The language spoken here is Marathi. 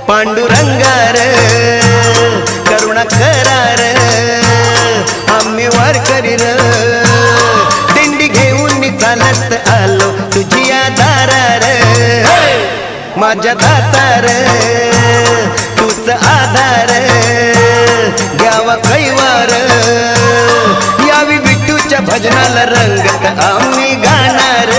पांडुरंगार करुणाकरार आम्ही वारकरी र दिंडी घेऊन चालत आलो तुझी दारार माझ्या दातार तूच आधार घ्यावा कैवार यावी विठूच्या भजनाला रंगत आम्ही गाणार